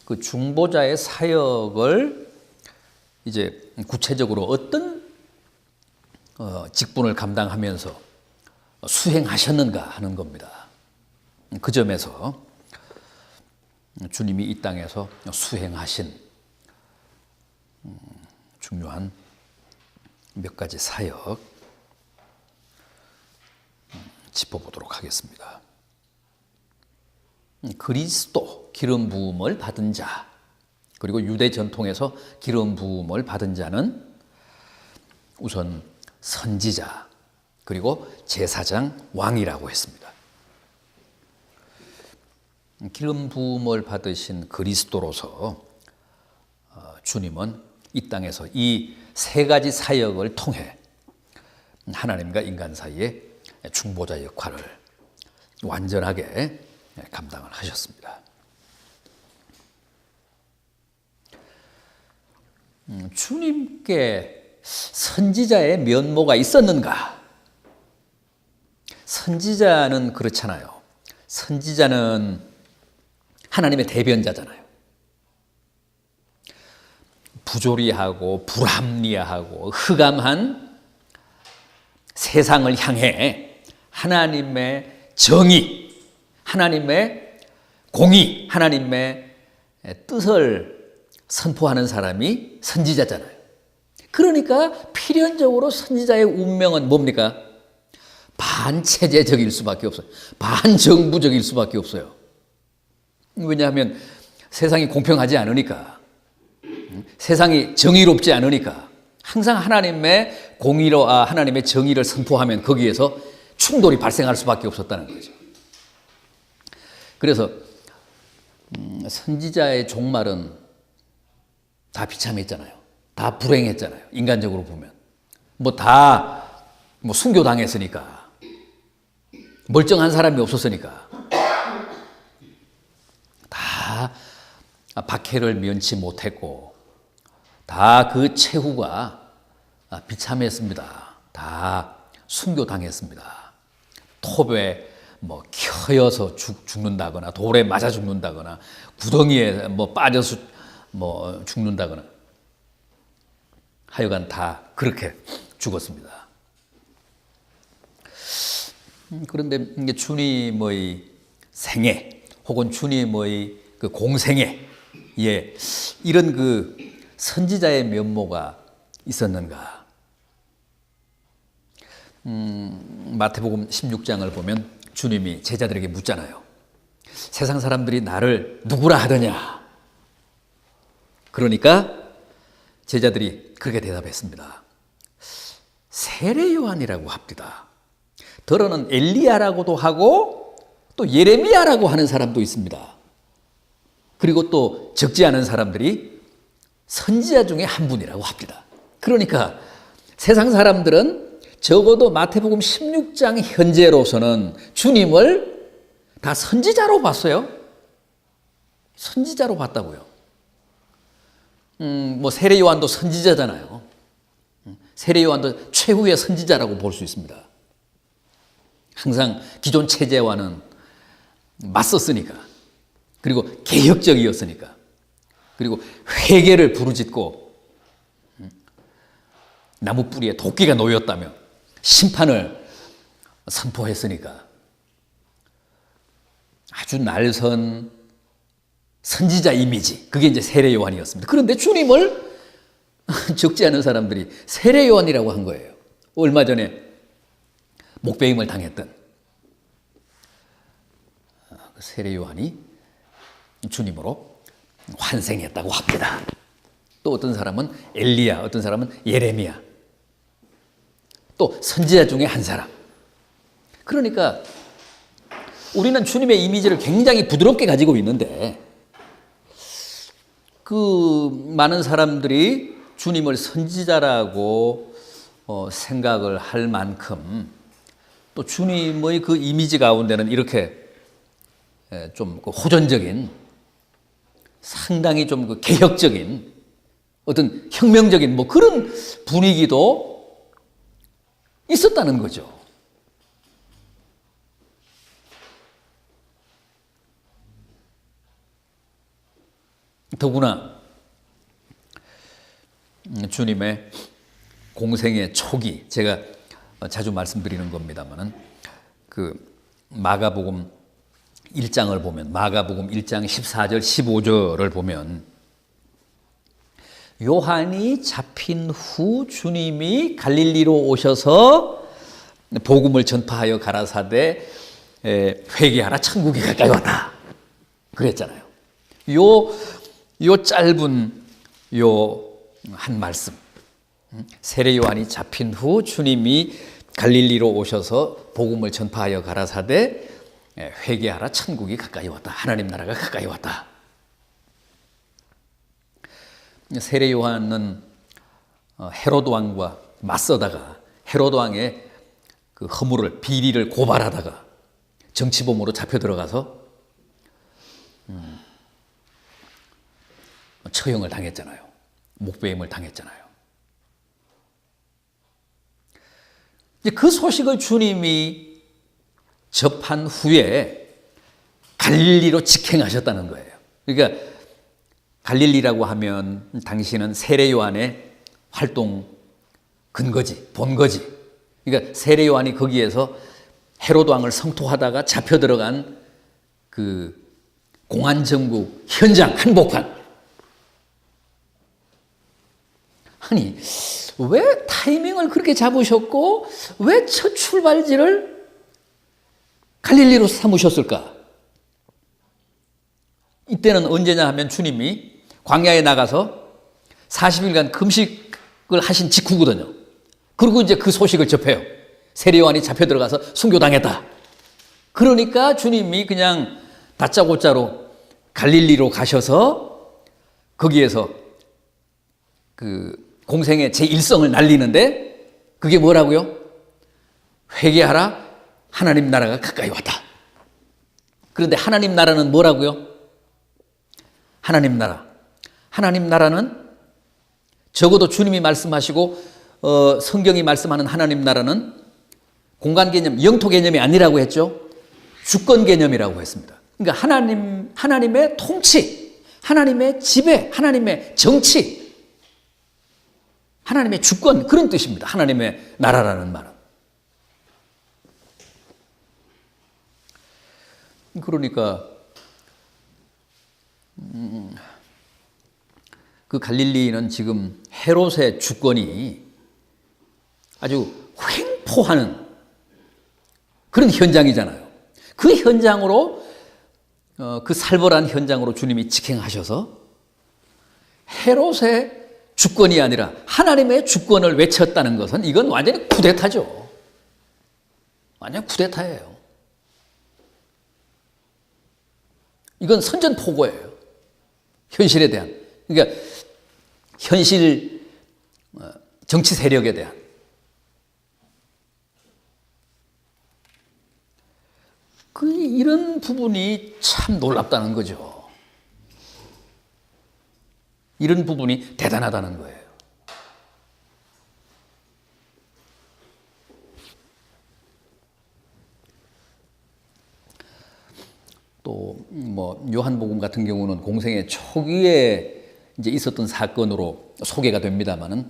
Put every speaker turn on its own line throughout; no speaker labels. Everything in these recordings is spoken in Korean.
그 중보자의 사역을 이제 구체적으로 어떤 직분을 감당하면서 수행하셨는가 하는 겁니다. 그 점에서 주님이 이 땅에서 수행하신 중요한 몇 가지 사역 짚어보도록 하겠습니다. 그리스도 기름 부음을 받은 자, 그리고 유대 전통에서 기름 부음을 받은 자는 우선 선지자, 그리고 제사장, 왕이라고 했습니다. 기름 부음을 받으신 그리스도로서 주님은 이 땅에서 이 세 가지 사역을 통해 하나님과 인간 사이의 중보자 역할을 완전하게 감당을 하셨습니다. 주님께 선지자의 면모가 있었는가? 선지자는 그렇잖아요. 선지자는 하나님의 대변자잖아요. 부조리하고 불합리하고 흑암한 세상을 향해 하나님의 정의, 하나님의 공의, 하나님의 뜻을 선포하는 사람이 선지자잖아요. 그러니까 필연적으로 선지자의 운명은 뭡니까? 반체제적일 수밖에 없어요. 반정부적일 수밖에 없어요. 왜냐하면 세상이 공평하지 않으니까, 세상이 정의롭지 않으니까 항상 하나님의 공의로와 하나님의 정의를 선포하면 거기에서 충돌이 발생할 수밖에 없었다는 거죠. 그래서 선지자의 종말은 다 비참했잖아요. 다 불행했잖아요. 인간적으로 보면. 순교당했으니까. 멀쩡한 사람이 없었으니까. 다 박해를 면치 못했고, 다 그 최후가 비참했습니다. 다 순교당했습니다. 톱에 켜여서 죽는다거나, 돌에 맞아 죽는다거나, 구덩이에 빠져서 죽는다거나, 하여간 다 그렇게 죽었습니다. 그런데 주님의 생애 혹은 주님의 그 공생애, 이런 그 선지자의 면모가 있었는가? 마태복음 16장을 보면 주님이 제자들에게 묻잖아요. 세상 사람들이 나를 누구라 하더냐? 그러니까 제자들이 그렇게 대답했습니다. 세례 요한이라고 합니다. 더러는 엘리야라고도 하고 또 예레미야라고 하는 사람도 있습니다. 그리고 또 적지 않은 사람들이 선지자 중에 한 분이라고 합니다. 그러니까 세상 사람들은 적어도 마태복음 16장 현재로서는 주님을 다 선지자로 봤어요. 선지자로 봤다고요. 세례 요한도 선지자잖아요. 세례 요한도 최후의 선지자라고 볼 수 있습니다. 항상 기존 체제와는 맞섰으니까, 그리고 개혁적이었으니까, 그리고 회개를 부르짖고 나무 뿌리에 도끼가 놓였다며 심판을 선포했으니까 아주 날선 선지자 이미지, 그게 이제 세례 요한이었습니다. 그런데 주님을 적지 않은 사람들이 세례 요한이라고 한 거예요. 얼마 전에 목배임을 당했던 세례 요한이 주님으로 환생했다고 합니다. 또 어떤 사람은 엘리야, 어떤 사람은 예레미야, 또 선지자 중에 한 사람. 그러니까 우리는 주님의 이미지를 굉장히 부드럽게 가지고 있는데, 그 많은 사람들이 주님을 선지자라고 생각을 할 만큼 또 주님의 그 이미지 가운데는 이렇게 좀 호전적인, 상당히 좀 개혁적인, 어떤 혁명적인 그런 분위기도 있었다는 거죠. 더구나 주님의 공생의 초기, 제가 자주 말씀드리는 겁니다만은 그 마가복음 1장을 보면, 마가복음 1장 14절 15절을 보면 요한이 잡힌 후 주님이 갈릴리로 오셔서 복음을 전파하여 가라사대 회개하라 천국이 가까이 왔다 그랬잖아요. 요 짧은 요 한 말씀, 세례 요한이 잡힌 후 주님이 갈릴리로 오셔서 복음을 전파하여 가라사대 회개하라 천국이 가까이 왔다, 하나님 나라가 가까이 왔다. 세례 요한은 헤로드 왕과 맞서다가 헤로드 왕의 그 허물을, 비리를 고발하다가 정치범으로 잡혀 들어가서 처형을 당했잖아요. 목배임을 당했잖아요. 이제 그 소식을 주님이 접한 후에 갈릴리로 직행하셨다는 거예요. 그러니까 갈릴리라고 하면 당시는 세례 요한의 활동 근거지, 본거지. 그러니까 세례 요한이 거기에서 헤로드 왕을 성토하다가 잡혀 들어간 그 공안정국 현장 한복판. 아니, 왜 타이밍을 그렇게 잡으셨고 왜 첫 출발지를 갈릴리로 삼으셨을까? 이때는 언제냐 하면 주님이 광야에 나가서 40일간 금식을 하신 직후거든요. 그리고 이제 그 소식을 접해요. 세례 요한이 잡혀 들어가서 순교당했다. 그러니까 주님이 그냥 다짜고짜로 갈릴리로 가셔서 거기에서 그 공생의 제1성을 날리는데 그게 뭐라고요? 회개하라, 하나님 나라가 가까이 왔다. 그런데 하나님 나라는 뭐라고요? 하나님 나라. 하나님 나라는 적어도 주님이 말씀하시고 성경이 말씀하는 하나님 나라는 공간 개념, 영토 개념이 아니라고 했죠. 주권 개념이라고 했습니다. 그러니까 하나님의 통치, 하나님의 지배, 하나님의 정치, 하나님의 주권, 그런 뜻입니다. 하나님의 나라라는 말은. 그러니까 그 갈릴리는 지금 헤롯의 주권이 아주 횡포하는 그런 현장이잖아요. 그 현장으로 그 살벌한 현장으로 주님이 직행하셔서 헤롯의 주권이 아니라 하나님의 주권을 외쳤다는 것은 이건 완전히 쿠데타죠. 완전 쿠데타예요. 이건 선전포고예요. 현실에 대한. 그러니까 현실 정치 세력에 대한. 이런 부분이 참 놀랍다는 거죠. 이런 부분이 대단하다는 거예요. 또 뭐 요한복음 같은 경우는 공생의 초기에 이제 있었던 사건으로 소개가 됩니다만은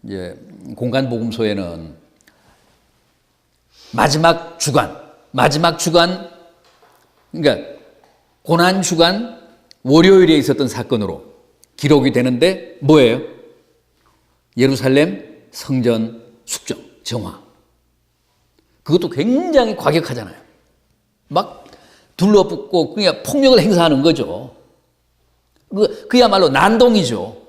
이제 공간복음서에는 마지막 주간, 그러니까 고난 주간 월요일에 있었던 사건으로 기록이 되는데 뭐예요? 예루살렘 성전 숙정, 정화. 그것도 굉장히 과격하잖아요. 막 둘러붙고 그냥 폭력을 행사하는 거죠. 그야말로 난동이죠.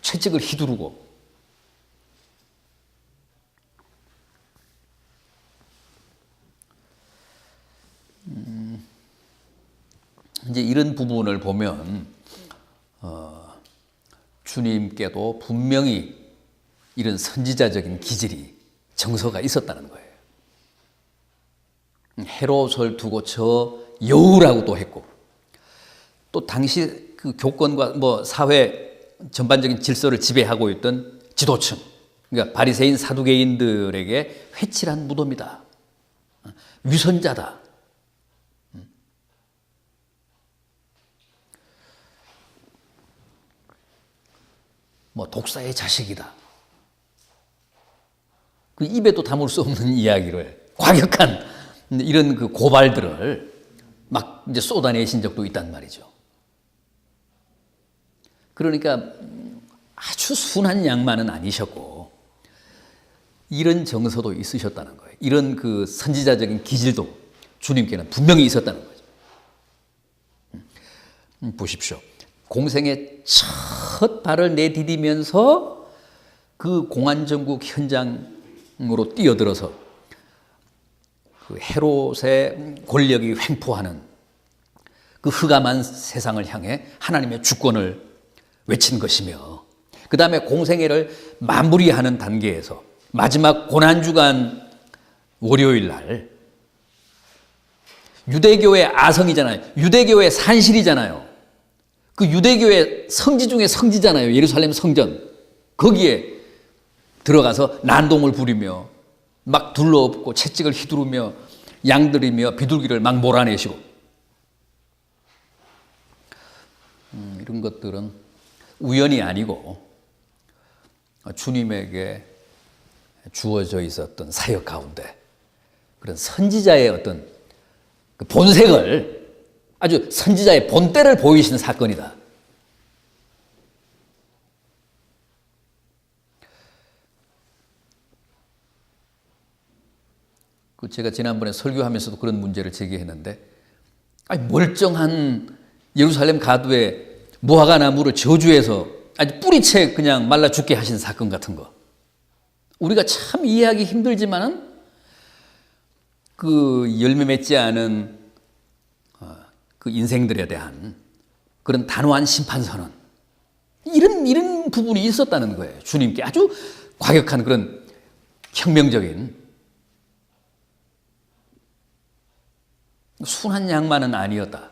채찍을 휘두르고. 이제 이런 부분을 보면 주님께도 분명히 이런 선지자적인 기질이, 정서가 있었다는 거예요. 헤롯을 두고 저 여우라고 또 했고, 또 당시 그 교권과 뭐 사회 전반적인 질서를 지배하고 있던 지도층, 그러니까 바리새인 사두개인들에게 회칠한 무덤이다, 위선자다. 뭐 독사의 자식이다. 그 입에도 담을 수 없는 이야기를, 과격한 이런 그 고발들을 막 이제 쏟아내신 적도 있단 말이죠. 그러니까 아주 순한 양만은 아니셨고 이런 정서도 있으셨다는 거예요. 이런 그 선지자적인 기질도 주님께는 분명히 있었다는 거죠. 보십시오. 공생의 첫 발을 내디디면서 그 공안정국 현장으로 뛰어들어서 그 헤롯의 권력이 횡포하는 그 흑암한 세상을 향해 하나님의 주권을 외친 것이며, 그 다음에 공생애를 마무리하는 단계에서 마지막 고난주간 월요일 날, 유대교의 아성이잖아요. 유대교의 산실이잖아요. 그 유대교의 성지 중에 성지잖아요. 예루살렘 성전. 거기에 들어가서 난동을 부리며 막 둘러엎고 채찍을 휘두르며 양들이며 비둘기를 막 몰아내시고, 이런 것들은 우연이 아니고 주님에게 주어져 있었던 사역 가운데 그런 선지자의 어떤 그 본색을, 아주 선지자의 본때를 보이신 사건이다. 그 제가 지난번에 설교하면서도 그런 문제를 제기했는데, 아니 멀쩡한 예루살렘 가두에 무화과 나무를 저주해서 아주 뿌리채 그냥 말라 죽게 하신 사건 같은 거, 우리가 참 이해하기 힘들지만은 그 열매 맺지 않은 그 인생들에 대한 그런 단호한 심판 선언, 이런 부분이 있었다는 거예요. 주님께 아주 과격한 그런 혁명적인, 순한 양만은 아니었다.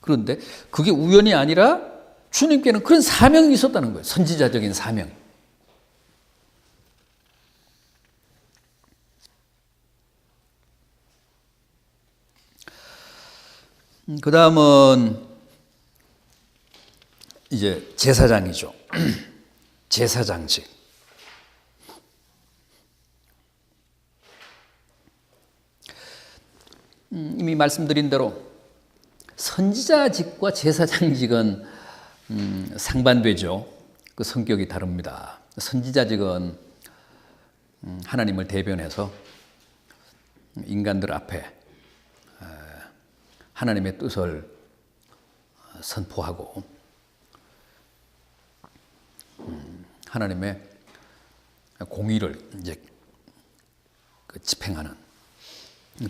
그런데 그게 우연이 아니라 주님께는 그런 사명이 있었다는 거예요. 선지자적인 사명. 그 다음은 이제 제사장이죠. 제사장직. 이미 말씀드린 대로 선지자직과 제사장직은 상반되죠. 그 성격이 다릅니다. 선지자직은 하나님을 대변해서 인간들 앞에 하나님의 뜻을 선포하고 하나님의 공의를 이제 집행하는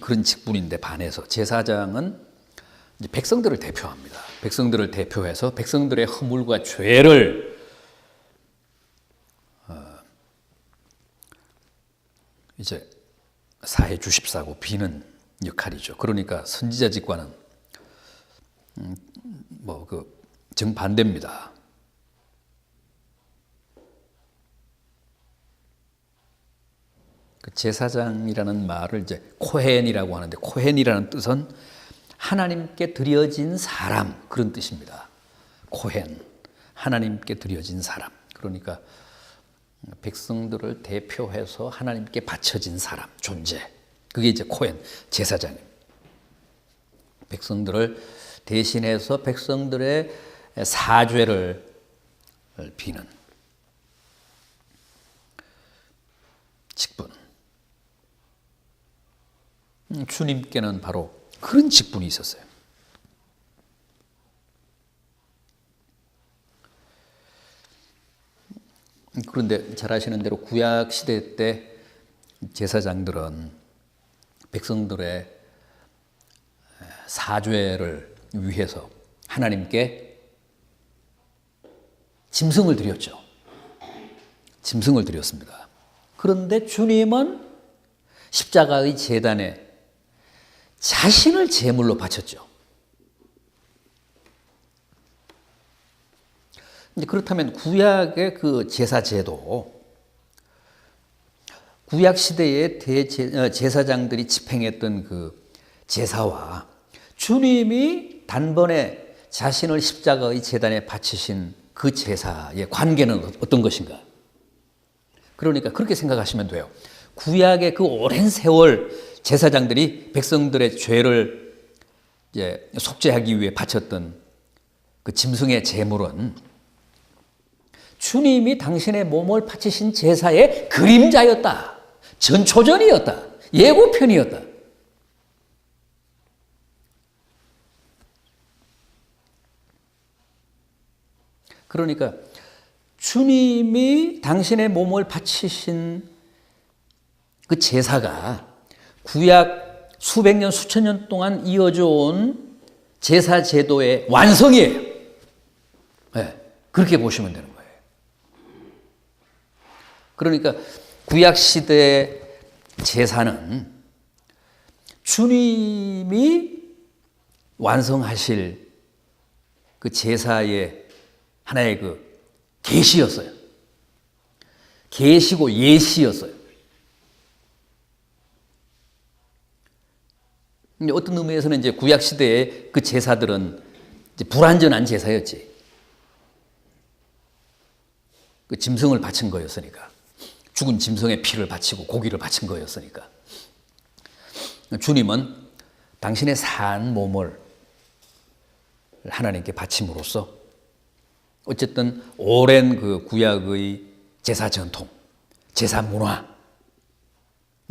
그런 직분인데, 반해서 제사장은 이제 백성들을 대표합니다. 백성들을 대표해서 백성들의 허물과 죄를 이제 사해 주십사고 비는 역할이죠. 그러니까 선지자직과는 뭐 그 정반대입니다. 그 제사장이라는 말을 이제 코헨이라고 하는데, 코헨이라는 뜻은 하나님께 드려진 사람, 그런 뜻입니다. 코헨, 하나님께 드려진 사람. 그러니까 백성들을 대표해서 하나님께 바쳐진 사람, 존재. 그게 이제 코헨, 제사장입니다. 백성들을 대신해서 백성들의 사죄를 비는 직분. 주님께는 바로 그런 직분이 있었어요. 그런데 잘 아시는 대로 구약 시대 때 제사장들은 백성들의 사죄를 위해서 하나님께 짐승을 드렸죠. 짐승을 드렸습니다. 그런데 주님은 십자가의 제단에 자신을 제물로 바쳤죠. 그렇다면 구약의 그 제사 제도, 구약 시대의 제사장들이 집행했던 그 제사와 주님이 단번에 자신을 십자가의 제단에 바치신 그 제사의 관계는 어떤 것인가? 그러니까 그렇게 생각하시면 돼요. 구약의 그 오랜 세월 제사장들이 백성들의 죄를 이제 속죄하기 위해 바쳤던 그 짐승의 제물은 주님이 당신의 몸을 바치신 제사의 그림자였다. 전초전이었다. 예고편이었다. 그러니까 주님이 당신의 몸을 바치신 그 제사가 구약 수백 년, 수천 년 동안 이어져 온 제사 제도의 완성이에요. 네, 그렇게 보시면 되는 거예요. 그러니까 구약 시대의 제사는 주님이 완성하실 그 제사의 하나의 그 계시였어요. 계시고 예시였어요. 어떤 의미에서는 이제 구약 시대의 그 제사들은 이제 불완전한 제사였지. 그 짐승을 바친 거였으니까. 죽은 짐승의 피를 바치고 고기를 바친 거였으니까. 주님은 당신의 산 몸을 하나님께 바침으로써 어쨌든 오랜 그 구약의 제사 전통, 제사 문화,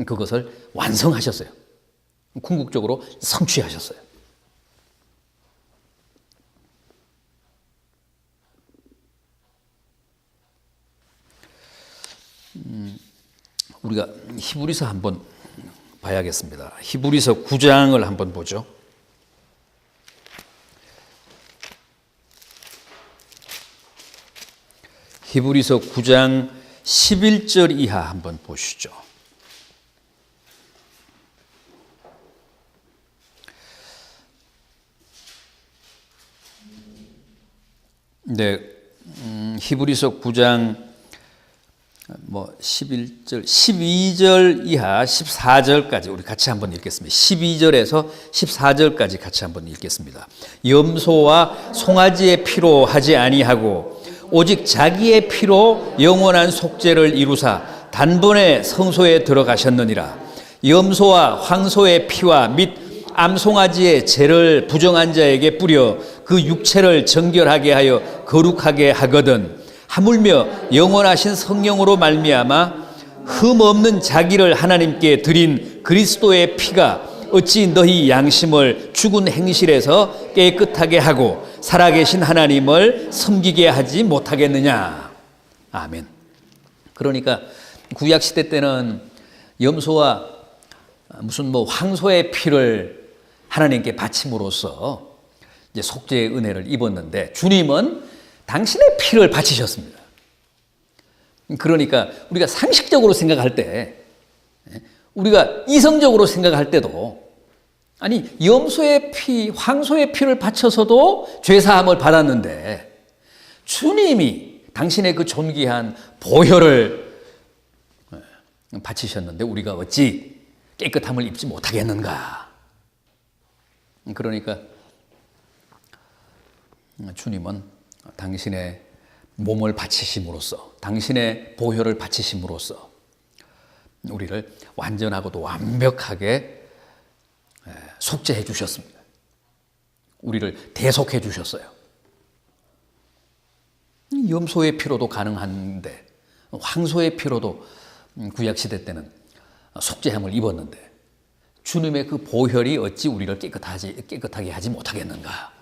그것을 완성하셨어요. 궁극적으로 성취하셨어요. 우리가 히브리서 한번 봐야겠습니다. 히브리서 9장을 한번 보죠. 히브리서 9장 11절 이하 한번 보시죠. 네, 히브리서 9장 11절, 12절 이하 14절까지 우리 같이 한번 읽겠습니다. 12절에서 14절까지 같이 한번 읽겠습니다. 염소와 송아지의 피로 하지 아니하고 오직 자기의 피로 영원한 속죄를 이루사 단번에 성소에 들어가셨느니라. 염소와 황소의 피와 및 암송아지의 죄를 부정한 자에게 뿌려 그 육체를 정결하게 하여 거룩하게 하거든 하물며 영원하신 성령으로 말미암아 흠 없는 자기를 하나님께 드린 그리스도의 피가 어찌 너희 양심을 죽은 행실에서 깨끗하게 하고 살아계신 하나님을 섬기게 하지 못하겠느냐. 아멘. 그러니까 구약 시대 때는 염소와 무슨 황소의 피를 하나님께 바침으로써 이제 속죄의 은혜를 입었는데 주님은 당신의 피를 바치셨습니다. 그러니까 우리가 상식적으로 생각할 때, 우리가 이성적으로 생각할 때도 아니 염소의 피, 황소의 피를 바쳐서도 죄사함을 받았는데 주님이 당신의 그 존귀한 보혈을 바치셨는데 우리가 어찌 깨끗함을 입지 못하겠는가. 그러니까 주님은 당신의 몸을 바치심으로써 당신의 보혈을 바치심으로써 우리를 완전하고도 완벽하게 속죄해 주셨습니다. 우리를 대속해 주셨어요. 염소의 피로도 가능한데 황소의 피로도 구약시대 때는 속죄함을 입었는데 주님의 그 보혈이 어찌 우리를 깨끗하게 하지 못하겠는가.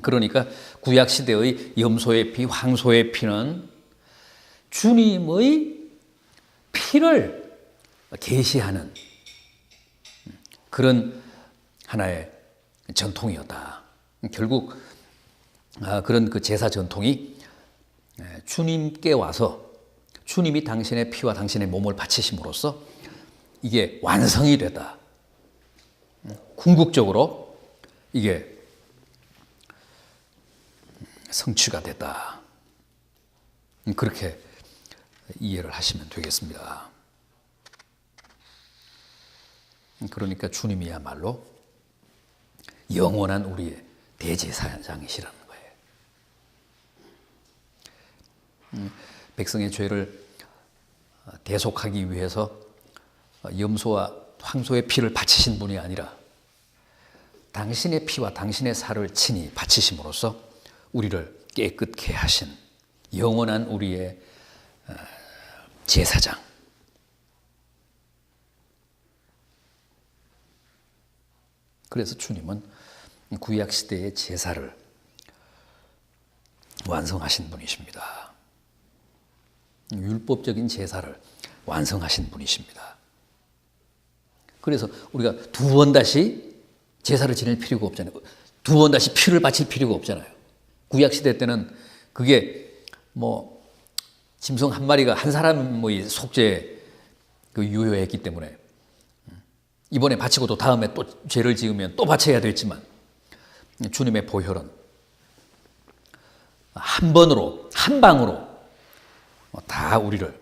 그러니까 구약시대의 염소의 피, 황소의 피는 주님의 피를 계시하는 그런 하나의 전통이었다. 결국 그런 그 제사 전통이 주님께 와서 주님이 당신의 피와 당신의 몸을 바치심으로써 이게 완성이 됐다. 궁극적으로 이게 성취가 됐다. 그렇게 이해를 하시면 되겠습니다. 그러니까 주님이야말로 영원한 우리의 대제사장이시라는 거예요. 백성의 죄를 대속하기 위해서 염소와 황소의 피를 바치신 분이 아니라 당신의 피와 당신의 살을 친히 바치심으로써 우리를 깨끗게 하신 영원한 우리의 제사장. 그래서 주님은 구약 시대의 제사를 완성하신 분이십니다. 율법적인 제사를 완성하신 분이십니다. 그래서 우리가 두 번 다시 제사를 지낼 필요가 없잖아요. 두 번 다시 피를 바칠 필요가 없잖아요. 구약 시대 때는 그게 뭐 짐승 한 마리가 한 사람의 속죄 유효했기 때문에 이번에 바치고 또 다음에 또 죄를 지으면 또 바쳐야 됐지만 주님의 보혈은 한 번으로 한 방으로 다 우리를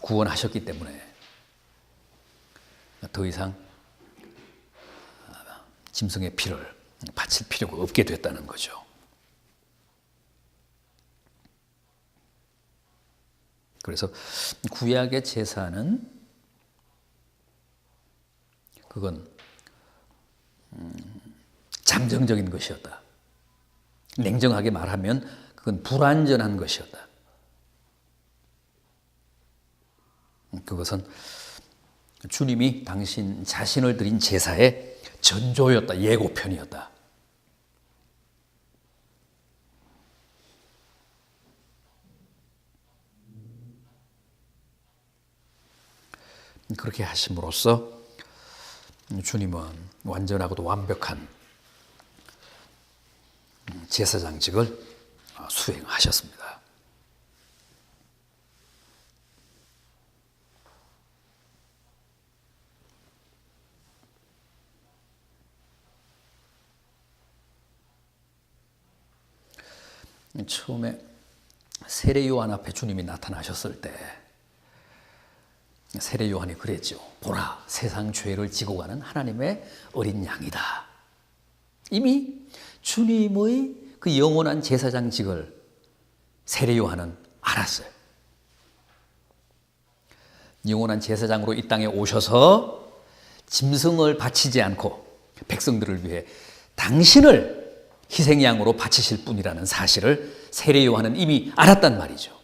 구원하셨기 때문에 더 이상 짐승의 피를 바칠 필요가 없게 됐다는 거죠. 그래서 구약의 제사는 그건 잠정적인 것이었다. 냉정하게 말하면 그건 불완전한 것이었다. 그것은 주님이 당신 자신을 드린 제사의 전조였다. 예고편이었다. 그렇게 하심으로써 주님은 완전하고도 완벽한 제사장직을 수행하셨습니다. 처음에 세례 요한 앞에 주님이 나타나셨을 때 세례 요한이 그랬죠. 보라, 세상 죄를 지고 가는 하나님의 어린 양이다. 이미 주님의 그 영원한 제사장직을 세례 요한은 알았어요. 영원한 제사장으로 이 땅에 오셔서 짐승을 바치지 않고 백성들을 위해 당신을 희생양으로 바치실 분이라는 사실을 세례 요한은 이미 알았단 말이죠.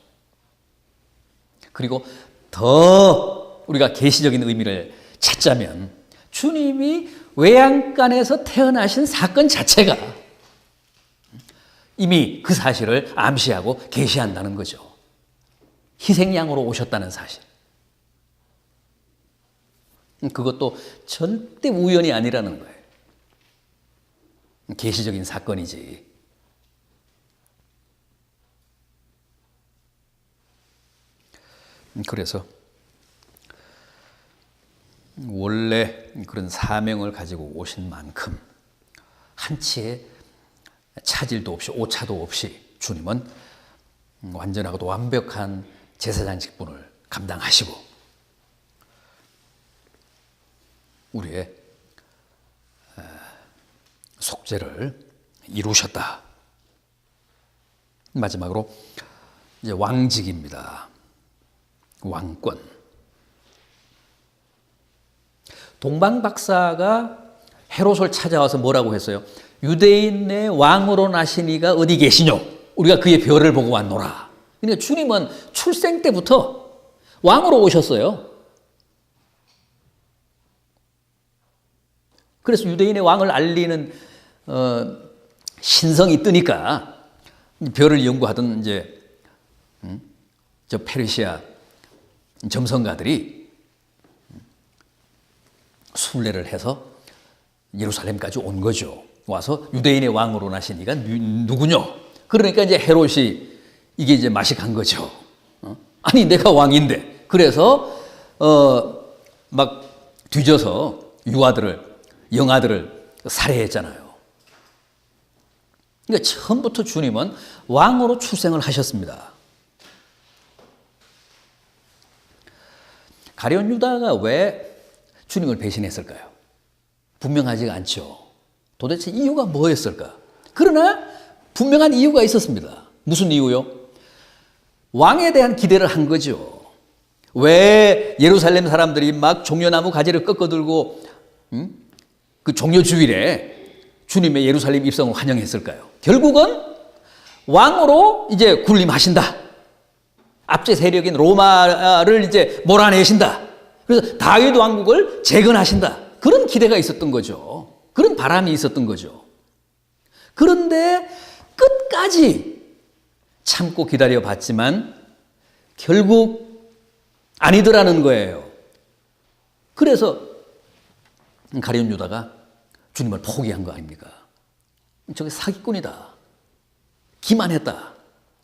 그리고 더 우리가 계시적인 의미를 찾자면 주님이 외양간에서 태어나신 사건 자체가 이미 그 사실을 암시하고 계시한다는 거죠. 희생양으로 오셨다는 사실. 그것도 절대 우연이 아니라는 거예요. 계시적인 사건이지. 그래서 원래 그런 사명을 가지고 오신 만큼 한치의 차질도 없이 오차도 없이 주님은 완전하고도 완벽한 제사장 직분을 감당하시고 우리의 속죄를 이루셨다. 마지막으로 이제 왕직입니다. 왕권. 동방 박사가 헤롯을 찾아와서 뭐라고 했어요? 유대인의 왕으로 나신 이가 어디 계시뇨? 우리가 그의 별을 보고 왔노라. 그러니까 주님은 출생 때부터 왕으로 오셨어요. 그래서 유대인의 왕을 알리는 신성이 뜨니까 별을 연구하던 이제 저 페르시아 점성가들이 순례를 해서 예루살렘까지 온 거죠. 와서 유대인의 왕으로 나신 이가 누구뇨? 그러니까 이제 헤롯이 이게 이제 맛이 간 거죠. 아니 내가 왕인데. 그래서 막 뒤져서 유아들을 영아들을 살해했잖아요. 그러니까 처음부터 주님은 왕으로 출생을 하셨습니다. 가룟 유다가 왜 주님을 배신했을까요? 분명하지가 않죠. 도대체 이유가 뭐였을까? 그러나 분명한 이유가 있었습니다. 무슨 이유요? 왕에 대한 기대를 한 거죠. 왜 예루살렘 사람들이 막 종려나무 가지를 꺾어들고 그 종려주일에 주님의 예루살렘 입성을 환영했을까요? 결국은 왕으로 이제 군림하신다. 압제 세력인 로마를 이제 몰아내신다. 그래서 다윗 왕국을 재건하신다. 그런 기대가 있었던 거죠. 그런 바람이 있었던 거죠. 그런데 끝까지 참고 기다려 봤지만 결국 아니더라는 거예요. 그래서 가룟 유다가 주님을 포기한 거 아닙니까? 저게 사기꾼이다. 기만했다.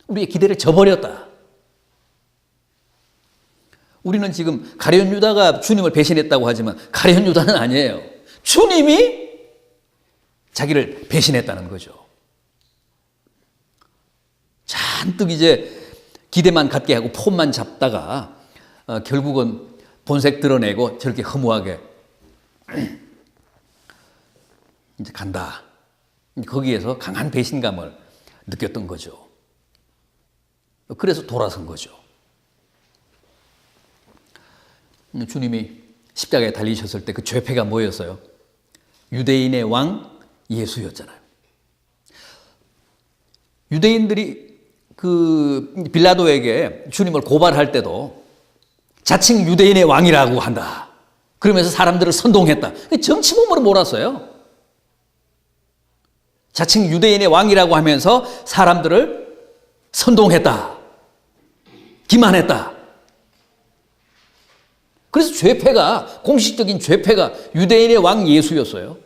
우리의 기대를 저버렸다. 우리는 지금 가룟 유다가 주님을 배신했다고 하지만 가룟 유다는 아니에요. 주님이 자기를 배신했다는 거죠. 잔뜩 이제 기대만 갖게 하고 폼만 잡다가 결국은 본색 드러내고 저렇게 허무하게 이제 간다. 거기에서 강한 배신감을 느꼈던 거죠. 그래서 돌아선 거죠. 주님이 십자가에 달리셨을 때 그 죄패가 뭐였어요? 유대인의 왕 예수였잖아요. 유대인들이 그 빌라도에게 주님을 고발할 때도 자칭 유대인의 왕이라고 한다. 그러면서 사람들을 선동했다. 정치범으로 몰았어요. 자칭 유대인의 왕이라고 하면서 사람들을 선동했다. 기만했다. 그래서 죄패가, 공식적인 죄패가 유대인의 왕 예수였어요.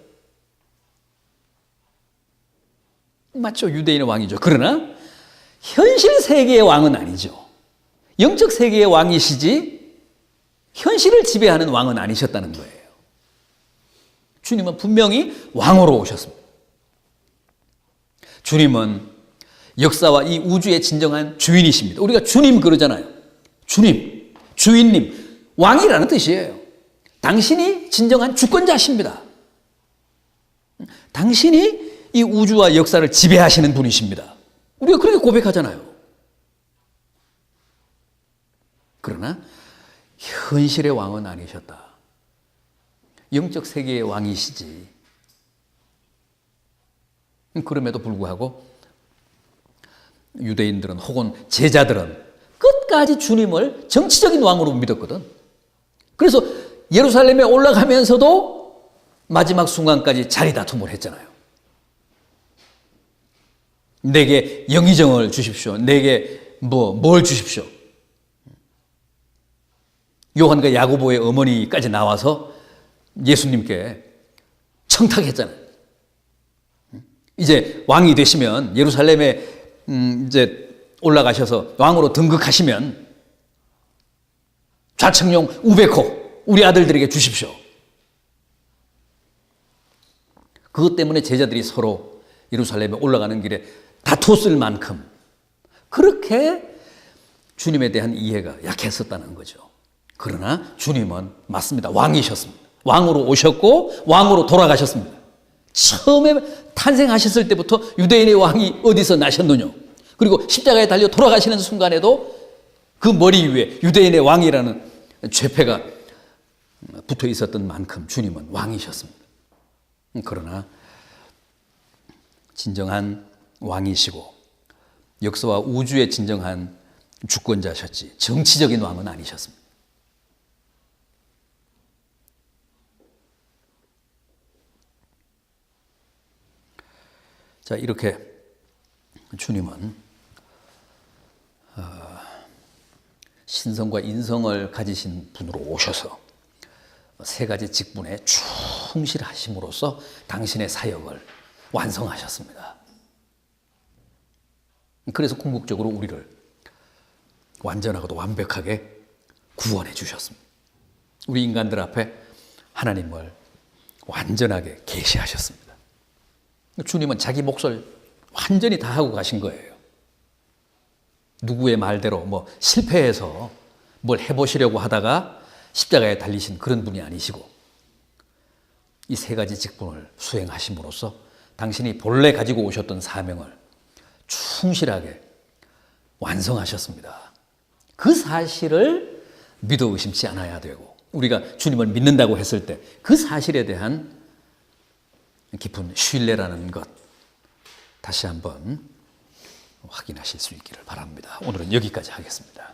맞죠? 유대인의 왕이죠. 그러나 현실 세계의 왕은 아니죠. 영적 세계의 왕이시지 현실을 지배하는 왕은 아니셨다는 거예요. 주님은 분명히 왕으로 오셨습니다. 주님은 역사와 이 우주의 진정한 주인이십니다. 우리가 주님 그러잖아요. 주님, 주인님, 왕이라는 뜻이에요. 당신이 진정한 주권자십니다. 당신이 이 우주와 역사를 지배하시는 분이십니다. 우리가 그렇게 고백하잖아요. 그러나 현실의 왕은 아니셨다. 영적 세계의 왕이시지. 그럼에도 불구하고 유대인들은 혹은 제자들은 끝까지 주님을 정치적인 왕으로 믿었거든. 그래서 예루살렘에 올라가면서도 마지막 순간까지 자리 다툼을 했잖아요. 내게 영의정을 주십시오. 내게 뭘 주십시오. 요한과 야고보의 어머니까지 나와서 예수님께 청탁했잖아요. 이제 왕이 되시면 예루살렘에 이제 올라가셔서 왕으로 등극하시면 좌청룡 우베코 우리 아들들에게 주십시오. 그것 때문에 제자들이 서로 예루살렘에 올라가는 길에 다퉜을 만큼 그렇게 주님에 대한 이해가 약했었다는 거죠. 그러나 주님은 맞습니다. 왕이셨습니다. 왕으로 오셨고 왕으로 돌아가셨습니다. 처음에 탄생하셨을 때부터 유대인의 왕이 어디서 나셨느냐. 그리고 십자가에 달려 돌아가시는 순간에도 그 머리 위에 유대인의 왕이라는 죄패가 붙어 있었던 만큼 주님은 왕이셨습니다. 그러나 진정한 왕이시고 역사와 우주의 진정한 주권자셨지 정치적인 왕은 아니셨습니다. 자, 이렇게 주님은 신성과 인성을 가지신 분으로 오셔서 세 가지 직분에 충실하심으로써 당신의 사역을 완성하셨습니다. 그래서 궁극적으로 우리를 완전하고도 완벽하게 구원해 주셨습니다. 우리 인간들 앞에 하나님을 완전하게 계시하셨습니다. 주님은 자기 몫을 완전히 다 하고 가신 거예요. 누구의 말대로 실패해서 뭘 해보시려고 하다가 십자가에 달리신 그런 분이 아니시고 이 세 가지 직분을 수행하심으로써 당신이 본래 가지고 오셨던 사명을 충실하게 완성하셨습니다. 그 사실을 믿어 의심치 않아야 되고, 우리가 주님을 믿는다고 했을 때 그 사실에 대한 깊은 신뢰라는 것 다시 한번 확인하실 수 있기를 바랍니다. 오늘은 여기까지 하겠습니다.